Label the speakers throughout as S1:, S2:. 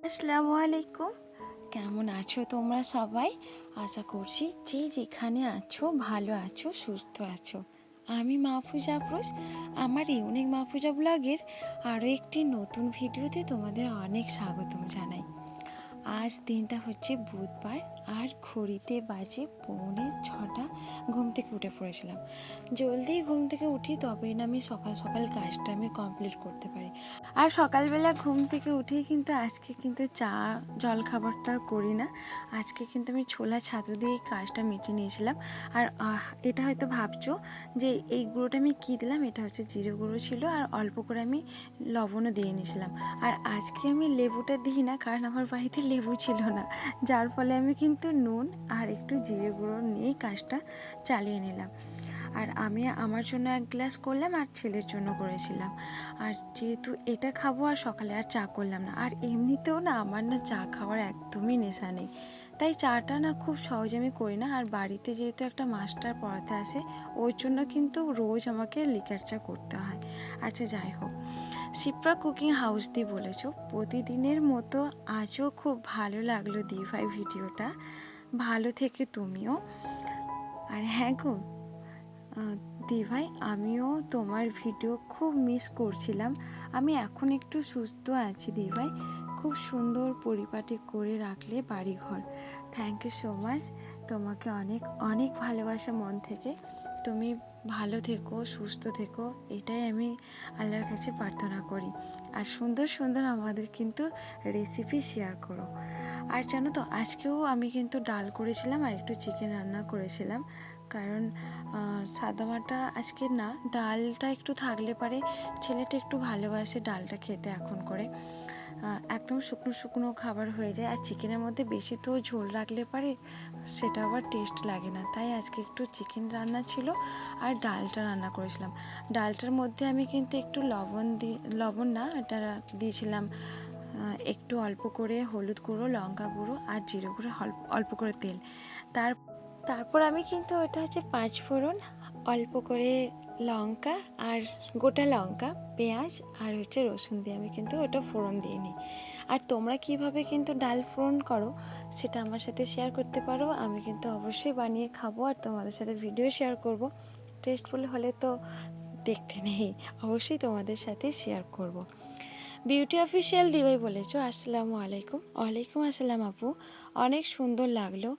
S1: আসসালামু আলাইকুম। কেমন আছো তোমরা সবাই? আশা করছি যে যেখানে আছো ভালো আছো, সুস্থ আছো। আমি মাহফুজা আফরোজ। আমার ইউনিক মাহফুজা ব্লগের আরও একটি নতুন ভিডিওতে তোমাদের অনেক স্বাগতম জানাই। আজ দিনটা হচ্ছে বুধবার, আর ঘড়িতে বাজে 6:45। ঘুম থেকে উঠে পড়েছিলাম। জলদি ঘুম থেকে উঠি, তবেই না আমি সকাল সকাল কাজটা আমি কমপ্লিট করতে পারি। আর সকালবেলা ঘুম থেকে উঠেই কিন্তু আজকে কিন্তু চা জল খাবারটা করি না। আজকে কিন্তু আমি ছোলা ছাতু দিয়ে কাজটা মিটিয়ে নিয়েছিলাম। আর এটা হয়তো ভাবছো যে এই গুঁড়োটা আমি কী দিলাম। এটা হচ্ছে জিরে গুঁড়ো ছিল, আর অল্প করে আমি লবণও দিয়ে নিয়েছিলাম। আর আজকে আমি লেবুটা দিই না, কারণ আমার বাড়িতে লেবু ছিল না, যার ফলে আমি কিন্তু নুন আর একটু জিরে গুঁড়ো নিয়েই কাজটা চালিয়ে নিলাম। আর আমি আমার জন্য 1 গ্লাস করলাম, আর ছেলের জন্য করেছিলাম। আর যেহেতু এটা খাবো, আর সকালে আর চা করলাম না। আর এমনিতেও না আমার না চা খাওয়ার একদমই নেশা নেই, তাই চাটা না খুব সহজে আমি করি না। আর বাড়িতে যেহেতু একটা মাস্টার পড়াতে আসে, ওর জন্য কিন্তু রোজ আমাকে লিকার চা করতে হয়। আচ্ছা, যাই হোক, শিপ্রা কুকিং হাউস দিয়ে বলেছো, প্রতিদিনের মতো আজও খুব ভালো লাগলো ভাই ভিডিওটা। ভালো থেকে তুমিও। আর হ্যাঁ গো ভাই, আমিও তোমার ভিডিও খুব মিস করছিলাম। আমি এখন একটু সুস্থ আছি ভাই। খুব সুন্দর পরিপাটি করে রাখলে বাড়িঘর। Thank you so much. তোমাকে অনেক অনেক ভালোবাসা মন থেকে। তুমি ভালো থেকো, সুস্থ থেকো, এটাই আমি আল্লাহর কাছে প্রার্থনা করি। আর সুন্দর সুন্দর আমাদের কিন্তু রেসিপি শেয়ার করো। আর জানো তো, আজকেও আমি কিন্তু ডাল করেছিলাম আর একটু চিকেন রান্না করেছিলাম। কারণ সাদামাটা আজকে না, ডালটা একটু থাকলে পারে ছেলেটা একটু ভালোবাসে ডালটা খেতে এখন করে। একদম শুকনো শুকনো খাবার হয়ে যায়। আর চিকেনের মধ্যে বেশি তো ঝোল রাখলে পারে সেটা আবার টেস্ট লাগে না, তাই আজকে একটু চিকেন রান্না ছিল আর ডালটা রান্না করেছিলাম। ডালটার মধ্যে আমি কিন্তু একটু লবণ না, এটা দিয়েছিলাম একটু অল্প করে হলুদ গুঁড়ো, লঙ্কা গুঁড়ো আর জিরে গুঁড়ো, অল্প করে তেল। তারপর আমি কিন্তু ওটা হচ্ছে 5 ফোড়ন, অল্প করে লঙ্কা আর গোটা লঙ্কা, পেঁয়াজ আর হচ্ছে রসুন দিয়ে আমি কিন্তু ওটা ফোড়ন দিয়ে নিই। আর তোমরা কিভাবে কিন্তু ডাল ফোড়ন করো সেটা আমার সাথে শেয়ার করতে পারো। আমি কিন্তু অবশ্যই বানিয়ে খাবো আর তোমাদের সাথে ভিডিও শেয়ার করব। টেস্টফুল হলে তো দেখতে নেই, অবশ্যই তোমাদের সাথে শেয়ার করব। বিউটি অফিসিয়াল দিভাই বলেছো, আসসালামু আলাইকুম। ওয়ালাইকুম আসসালাম আপু, অনেক সুন্দর লাগলো।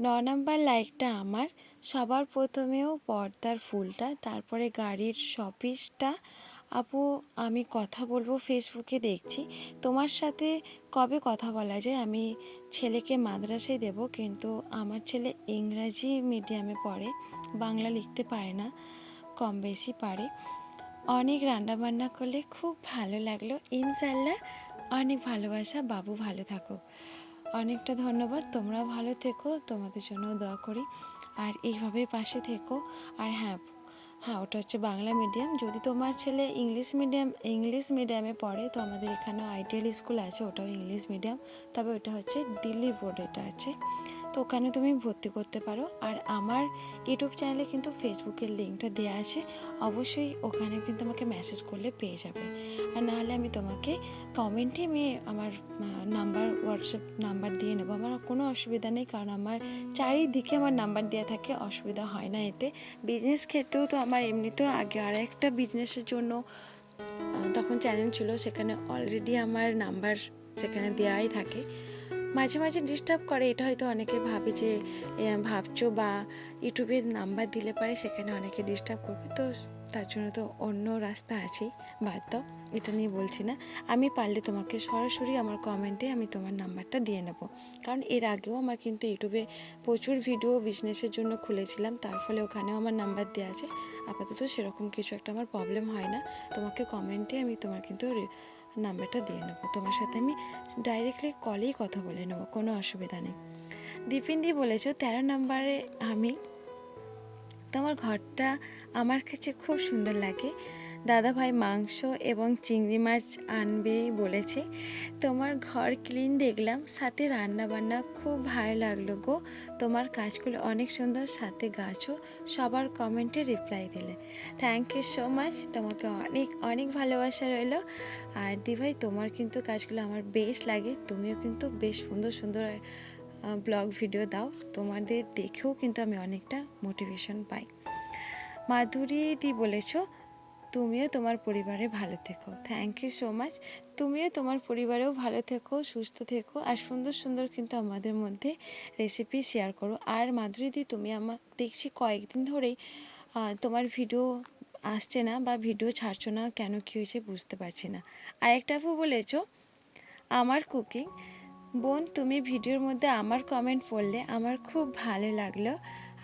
S1: 9 নাম্বার লাইকটা আমার। সবার প্রথমেও পর্দার ফুলটা, তারপরে গাড়ির শপিসটা। আপু, আমি কথা বলবো, ফেসবুকে দেখছি। তোমার সাথে কবে কথা বলা যায়? আমি ছেলেকে মাদ্রাসায় দেব, কিন্তু আমার ছেলে ইংরাজি মিডিয়ামে পড়ে, বাংলা লিখতে পারে না, কম বেশি পারে। অনেক রান্নাবান্না করলে খুব ভালো লাগলো, ইনশাল্লাহ। অনেক ভালোবাসা, বাবু ভালো থাকো। অনেকটা ধন্যবাদ, তোমরাও ভালো থেকো, তোমাদের জন্য দোয়া করি। আর এইভাবেই পাশে থেকো। আর হ্যাঁ হ্যাঁ, ওটা হচ্ছে বাংলা মিডিয়াম। যদি তোমার ছেলে ইংলিশ মিডিয়ামে পড়ে, তো আমাদের এখানেও আইডিয়াল স্কুল আছে, ওটাও ইংলিশ মিডিয়াম। তবে ওটা হচ্ছে দিল্লির বোর্ডে এটা আছে, তো ওখানে তুমি ভর্তি করতে পারো। আর আমার ইউটিউব চ্যানেলে কিন্তু ফেসবুকের লিঙ্কটা দেওয়া আছে, অবশ্যই ওখানে কিন্তু আমাকে মেসেজ করলে পেয়ে যাবে। আর নাহলে আমি তোমাকে কমেন্টে আমার হোয়াটসঅ্যাপ নাম্বার দিয়ে নেবো। আমার কোনো অসুবিধা নেই, কারণ আমার চারিদিকে আমার নাম্বার দেওয়া থাকে, অসুবিধা হয় না এতে। বিজনেস ক্ষেত্রেও তো আমার এমনিতেও আগে আর একটা বিজনেসের জন্য তখন চ্যানেল ছিল, সেখানে অলরেডি আমার নাম্বার সেখানে দেওয়াই থাকে। মাঝে মাঝে ডিস্টার্ব করে, এটা হয়তো অনেকে ভাবে যে ভাবছো বা ইউটিউবে নাম্বার দিলে পারে সেখানে অনেকে ডিস্টার্ব করবে, তো তার জন্য তো অন্য রাস্তা আছেই, বাদ দাও, এটা নিয়ে বলছি না। আমি পারলে তোমাকে সরাসরি আমার কমেন্টে আমি তোমার নাম্বারটা দিয়ে নেব। কারণ এর আগেও আমার কিন্তু ইউটিউবে প্রচুর ভিডিও বিজনেসের জন্য খুলেছিলাম, তার ফলে ওখানেও আমার নাম্বার দেওয়া আছে। আপাতত সেরকম কিছু একটা আমার প্রবলেম হয় না, তোমাকে কমেন্টে আমি তোমার কিন্তু নাম্বারটা দিয়ে নেবো। তোমার সাথে আমি ডাইরেক্টলি কলেই কথা বলে নেবো, কোনো অসুবিধা নেই। দীপিন্দি বলেছো 13 নম্বরে আমি। তোমার ঘরটা আমার কাছে খুব সুন্দর লাগে। দাদাভাই মাংস এবং চিংড়ি মাছ আনবে বলেছে। তোমার ঘর ক্লিন দেখলাম, সাথে রান্না বান্না খুব ভালো লাগলো গো। তোমার কাজগুলো অনেক সুন্দর, সাথে গাছও। সবার কমেন্টে রিপ্লাই দিলে, থ্যাংক ইউ সো মাচ। তোমাকে অনেক অনেক ভালোবাসা রইলো। আর দিভাই তোমার কিন্তু কাজগুলো আমার বেশ লাগে, তুমিও কিন্তু বেশ সুন্দর সুন্দর ব্লগ ভিডিও দাও, তোমাদের দেখেও কিন্তু আমি অনেকটা মোটিভেশন পাই। মাধুরী দি বলেছো তুমিও তোমার পরিবারে ভালো থেকো, থ্যাংক ইউ সো মাচ। তুমিও তোমার পরিবারেও ভালো থেকো, সুস্থ থেকো, আর সুন্দর সুন্দর কিন্তু আমাদের মধ্যে রেসিপি শেয়ার করো। আর মাধুরী দি তুমি আমার দেখছি কয়েকদিন ধরেই তোমার ভিডিও আসছে না বা ভিডিও ছাড়ছো না, কেন কী হয়েছে বুঝতে পারছি না। আরেকটা আপু বলেছো আমার কুকিং, বোন তুমি ভিডিওর মধ্যে আমার কমেন্ট পড়লে আমার খুব ভালো লাগলো,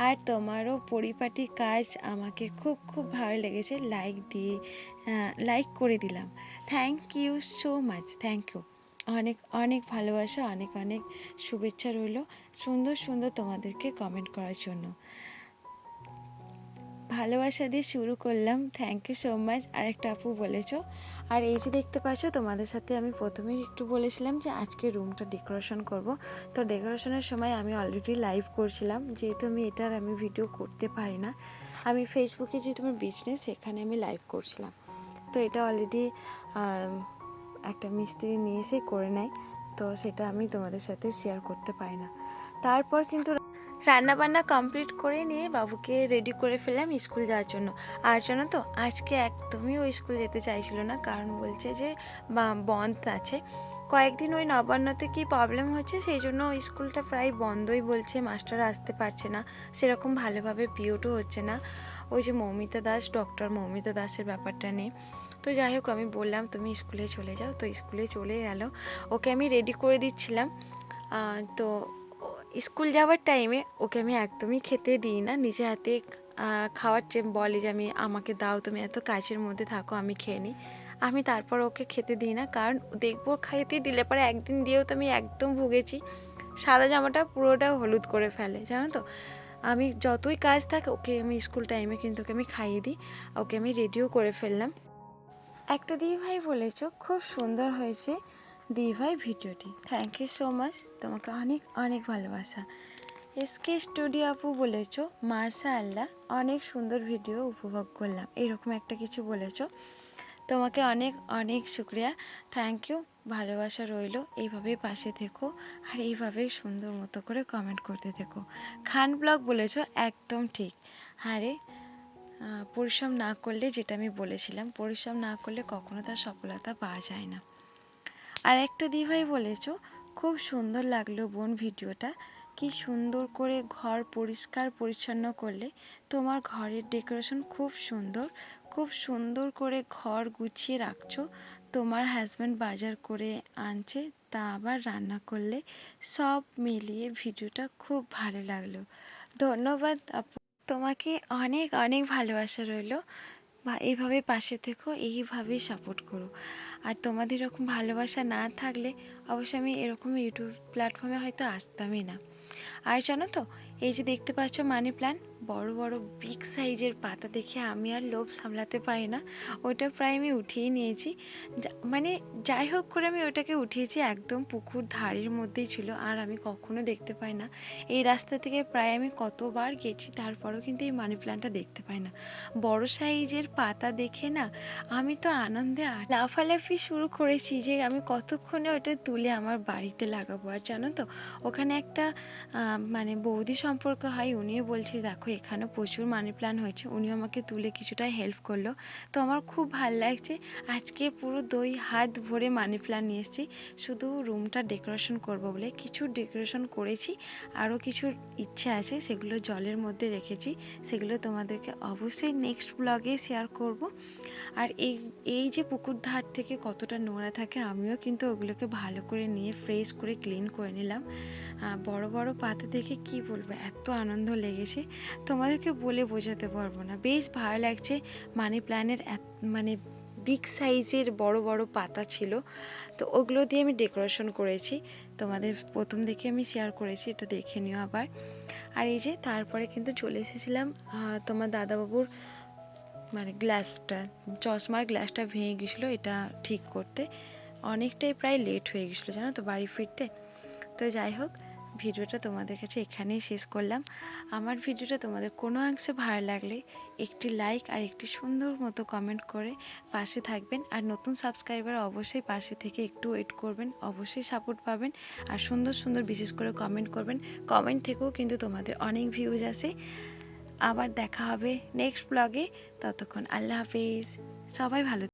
S1: আর তোমারও পরিপাটি কাজ আমাকে খুব খুব ভালো লেগেছে, লাইক করে দিলাম। Thank you so much, thank you. অনেক অনেক ভালোবাসা, অনেক অনেক শুভেচ্ছা রইল সুন্দর সুন্দর তোমাদেরকে কমেন্ট করার জন্য। ভালোবাসা দিয়ে শুরু করলাম, থ্যাংক ইউ সো মাচ। আরেকটা আপু বলেছো। আর এই যে দেখতে পাচ্ছ, তোমাদের সাথে আমি প্রথমেই একটু বলেছিলাম যে আজকে রুমটা ডেকোরেশন করব। তো ডেকোরেশনের সময় আমি অলরেডি লাইভ করছিলাম, যেহেতু আমি ভিডিও করতে পারি না। আমি ফেসবুকে যেহেতু আমার বিজনেস, সেখানে আমি লাইভ করছিলাম। তো এটা অলরেডি একটা মিস্ত্রি নিয়ে এসে করে নেয়, তো সেটা আমি তোমাদের সাথে শেয়ার করতে পারি না। তারপর কিন্তু রান্নাবান্না কমপ্লিট করে নিয়ে বাবুকে রেডি করে ফেললাম স্কুল যাওয়ার জন্য। আর জানো তো, আজকে একদমই ওই স্কুল যেতে চাইছিল না, কারণ বলছে যে বন্ধ আছে কয়েকদিন, ওই নবান্নতে কি প্রবলেম হচ্ছে, সেই জন্য ওই স্কুলটা প্রায় বন্ধই বলছে, মাস্টার আসতে পারছে না, সেরকম ভালোভাবে পিওটও হচ্ছে না। ওই যে মৌমিতা দাস, ডক্টর মৌমিতা দাসের ব্যাপারটা নেই। তো যাই হোক, আমি বললাম তুমি স্কুলে চলে যাও, তো স্কুলে চলে গেল। ওকে আমি রেডি করে দিচ্ছিলাম। তো স্কুল যাওয়ার টাইমে ওকে আমি একদমই খেতে দিই না, নিজে হাতে খাওয়ার বলে যে আমাকে দাও, তুমি এত কাজের মধ্যে থাকো, আমি খেয়ে নিই। আমি তারপর ওকে খেতে দিই না, কারণ দেখবো খেতে দিলে পরে একদিন দিয়েও তো আমি একদম ভুগেছি, সাদা জামাটা পুরোটা হলুদ করে ফেলে, জানো তো। আমি যতই কাজ থাকে ওকে আমি স্কুল টাইমে কিন্তু ওকে আমি খাইয়ে দিই। ওকে আমি রেডিও করে ফেললাম। একটা দিভাই বলেছো খুব সুন্দর হয়েছে দিভাই ভিডিওটি, থ্যাংক ইউ সো মাচ, তোমাকে অনেক অনেক ভালোবাসা। এসকে স্টুডিও আপু বলেছো মাশাআল্লাহ অনেক সুন্দর ভিডিও উপভোগ করলাম, এরকম একটা কিছু বলেছো, তোমাকে অনেক অনেক শুক্রিয়া, থ্যাংক ইউ, ভালোবাসা রইলো, এইভাবেই পাশে থেকো আর এইভাবেই সুন্দর মতো করে কমেন্ট করতে থেকো। খান ব্লগ বলেছো, একদম ঠিক। হ্যাঁ রে, পরিশ্রম না করলে, যেটা আমি বলেছিলাম, পরিশ্রম না করলে কখনো তার সফলতা পাওয়া যায় না। আর একটা দিভাই বলেছো খুব সুন্দর লাগলো বোন ভিডিওটা, কি সুন্দর করে ঘর পরিষ্কার পরিচ্ছন্ন করলে, তোমার ঘরের ডেকোরেশন খুব সুন্দর, খুব সুন্দর করে ঘর গুছিয়ে রাখছো। তোমার হাজব্যান্ড বাজার করে আনছে, তা আবার রান্না করলে, সব মিলিয়ে ভিডিওটা খুব ভালো লাগলো। ধন্যবাদ আপু, তোমাকে অনেক অনেক ভালোবাসা রইলো, বা এইভাবে পাশে থেকো, এইভাবেই সাপোর্ট করো। আর তোমাদের এরকম ভালোবাসা না থাকলে অবশ্যই আমি এরকম ইউটিউব প্ল্যাটফর্মে হয়তো আসতামই না। আর জানো তো, এই যে দেখতে পাচ্ছ মানি প্ল্যান্ট, বড় বড় বিগ সাইজের পাতা দেখে আমি আর লোভ সামলাতে পারি না, ওটা প্রায় আমি উঠিয়ে নিয়েছি। মানে যাই হোক করে আমি ওটাকে উঠিয়েছি, একদম পুকুর ধারের মধ্যেই ছিল, আর আমি কখনো দেখতে পাই না। এই রাস্তা থেকে প্রায় আমি কতবার গেছি, তারপরেও কিন্তু এই মানি প্ল্যান্টটা দেখতে পাই না। বড় সাইজের পাতা দেখে না আমি তো আনন্দে লাফালাফি শুরু করেছি যে আমি কতক্ষণে ওটা তুলে আমার বাড়িতে লাগাবো। আর জানো তো, ওখানে একটা মানে বৌদি সম্পর্ক হয়, উনিও বলছে দেখো এখানেও প্রচুর মানি প্ল্যান্ট হয়েছে, উনিও আমাকে তুলে কিছুটা হেল্প করলো। তো আমার খুব ভালো লাগছে, আজকে পুরো 2 হাত ভরে মানি প্ল্যান্ট নিয়ে এসেছি, শুধু রুমটা ডেকোরেশন করব বলে। কিছু ডেকোরেশন করেছি, আরও কিছু ইচ্ছে আছে, সেগুলো জলের মধ্যে রেখেছি, সেগুলো তোমাদেরকে অবশ্যই নেক্সট ব্লগে শেয়ার করব। আর এই যে পুকুর ধার থেকে কতটা নোংরা থাকে, আমিও কিন্তু ওগুলোকে ভালো করে নিয়ে ফ্রেশ করে ক্লিন করে নিলাম। বড় বড় পাতা দেখে কি বলবো, এত আনন্দ লেগেছে, তোমাদেরকে বলে বোঝাতে পারবো না, বেশ ভালো লাগছে। মানি প্ল্যান্টের মানে বিগ সাইজের বড় বড় পাতা ছিল, তো ওগুলো দিয়ে আমি ডেকোরেশন করেছি, তোমাদের প্রথম দেখে আমি শেয়ার করেছি, এটা দেখে নিও আবার। আর এই যে তারপরে কিন্তু চলে এসেছিলাম তোমার দাদাবাবুর মানে গ্লাসটা, চশমার গ্লাসটা ভেঙে গেছিলো, এটা ঠিক করতে অনেকটাই প্রায় লেট হয়ে গেছিলো জানো তো বাড়ি ফিরতে। তো যাই হোক, ভিডিওটা তোমাদের কাছে এখানেই শেষ করলাম। আমার ভিডিওটা তোমাদের কোনো অংশে ভালো লাগলে একটি লাইক আর একটি সুন্দর মতো কমেন্ট করে পাশে থাকবেন। আর নতুন সাবস্ক্রাইবার অবশ্যই পাশে থেকে একটু ওয়েট করবেন, অবশ্যই সাপোর্ট পাবেন। আর সুন্দর সুন্দর বিশেষ করে কমেন্ট করবেন, কমেন্ট থেকেও কিন্তু তোমাদের অনেক ভিউজ আসে। আবার দেখা হবে নেক্সট ব্লগে, ততক্ষণ আল্লাহ হাফেজ, সবাই ভালো।